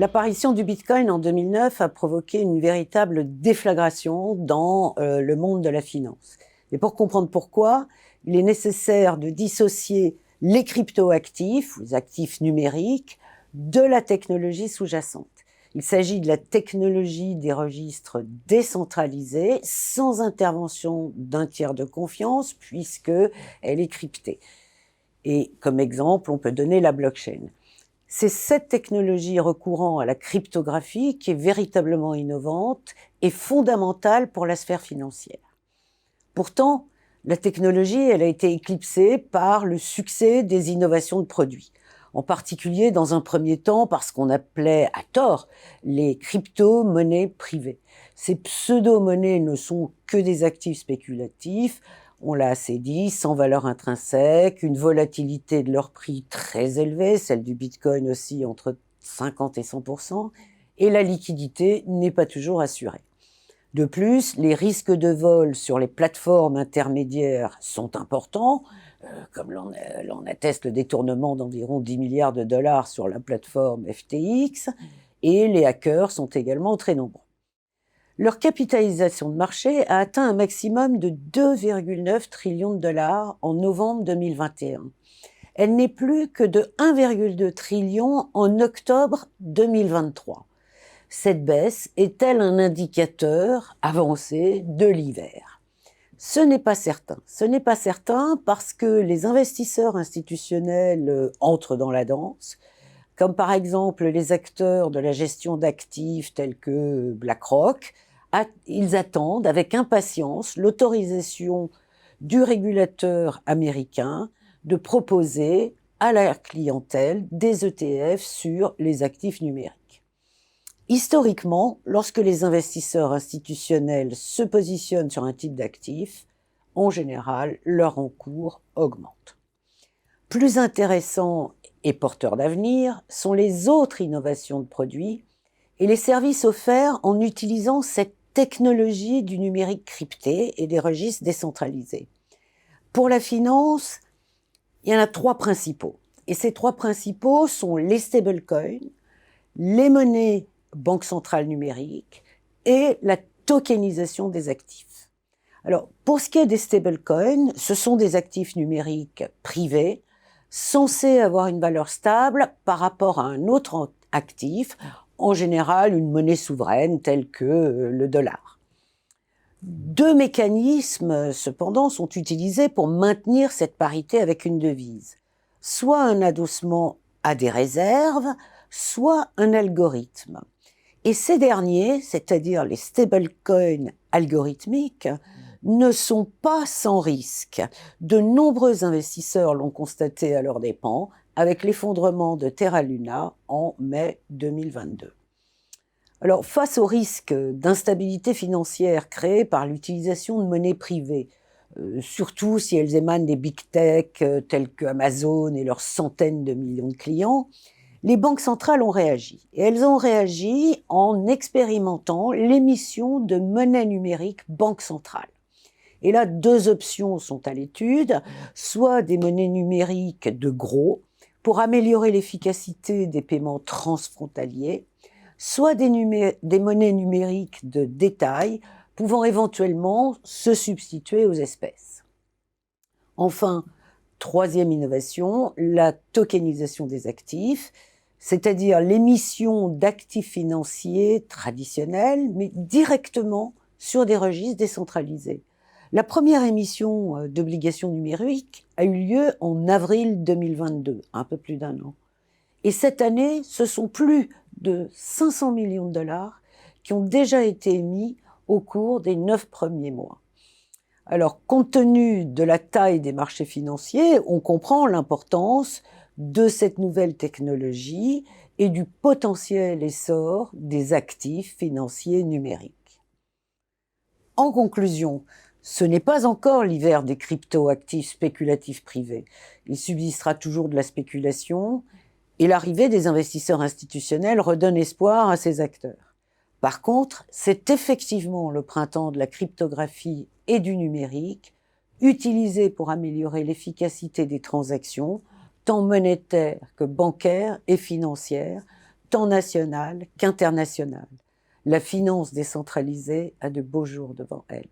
L'apparition du Bitcoin en 2009 a provoqué une véritable déflagration dans le monde de la finance. Et pour comprendre pourquoi, il est nécessaire de dissocier les cryptoactifs, les actifs numériques, de la technologie sous-jacente. Il s'agit de la technologie des registres décentralisés, sans intervention d'un tiers de confiance, puisqu'elle est cryptée. Et comme exemple, on peut donner la blockchain. C'est cette technologie recourant à la cryptographie qui est véritablement innovante et fondamentale pour la sphère financière. Pourtant, la technologie, elle a été éclipsée par le succès des innovations de produits. En particulier, dans un premier temps, par ce qu'on appelait à tort les crypto-monnaies privées. Ces pseudo-monnaies ne sont que des actifs spéculatifs, on l'a assez dit, sans valeur intrinsèque, une volatilité de leur prix très élevée, celle du Bitcoin aussi entre 50 et 100%, et la liquidité n'est pas toujours assurée. De plus, les risques de vol sur les plateformes intermédiaires sont importants, comme l'en atteste le détournement d'environ 10 milliards de dollars sur la plateforme FTX, et les hackers sont également très nombreux. Leur capitalisation de marché a atteint un maximum de 2,9 trillions de dollars en novembre 2021. Elle n'est plus que de 1,2 trillion en octobre 2023. Cette baisse est-elle un indicateur avancé de l'hiver ? Ce n'est pas certain. Ce n'est pas certain parce que les investisseurs institutionnels entrent dans la danse, comme par exemple les acteurs de la gestion d'actifs tels que BlackRock. Ils attendent avec impatience l'autorisation du régulateur américain de proposer à la clientèle des ETF sur les actifs numériques. Historiquement, lorsque les investisseurs institutionnels se positionnent sur un type d'actif, en général, leur encours augmente. Plus intéressants et porteurs d'avenir sont les autres innovations de produits et les services offerts en utilisant cette technologie du numérique crypté et des registres décentralisés. Pour la finance, il y en a 3 principaux. Et ces 3 principaux sont les stablecoins, les monnaies banque centrale numérique et la tokenisation des actifs. Alors, pour ce qui est des stablecoins, ce sont des actifs numériques privés censés avoir une valeur stable par rapport à un autre actif, en général une monnaie souveraine telle que le dollar. 2 mécanismes, cependant, sont utilisés pour maintenir cette parité avec une devise. Soit un adossement à des réserves, soit un algorithme. Et ces derniers, c'est-à-dire les stablecoins algorithmiques, ne sont pas sans risque. De nombreux investisseurs l'ont constaté à leurs dépens avec l'effondrement de Terra Luna en mai 2022. Alors, face au risque d'instabilité financière créé par l'utilisation de monnaies privées, surtout si elles émanent des big tech telles que Amazon et leurs centaines de millions de clients, les banques centrales ont réagi. Et elles ont réagi en expérimentant l'émission de monnaie numérique banque centrale. Et là, 2 options sont à l'étude, soit des monnaies numériques de gros pour améliorer l'efficacité des paiements transfrontaliers, soit des monnaies numériques de détail pouvant éventuellement se substituer aux espèces. Enfin, 3e innovation, la tokenisation des actifs, c'est-à-dire l'émission d'actifs financiers traditionnels, mais directement sur des registres décentralisés. La première émission d'obligations numériques a eu lieu en avril 2022, un peu plus d'1 an. Et cette année, ce sont plus de 500 millions de dollars qui ont déjà été émis au cours des 9 premiers mois. Alors, compte tenu de la taille des marchés financiers, on comprend l'importance de cette nouvelle technologie et du potentiel essor des actifs financiers numériques. En conclusion, ce n'est pas encore l'hiver des crypto-actifs spéculatifs privés. Il subsistera toujours de la spéculation et l'arrivée des investisseurs institutionnels redonne espoir à ces acteurs. Par contre, c'est effectivement le printemps de la cryptographie et du numérique, utilisé pour améliorer l'efficacité des transactions, tant monétaires que bancaires et financières, tant nationale qu'internationale. La finance décentralisée a de beaux jours devant elle.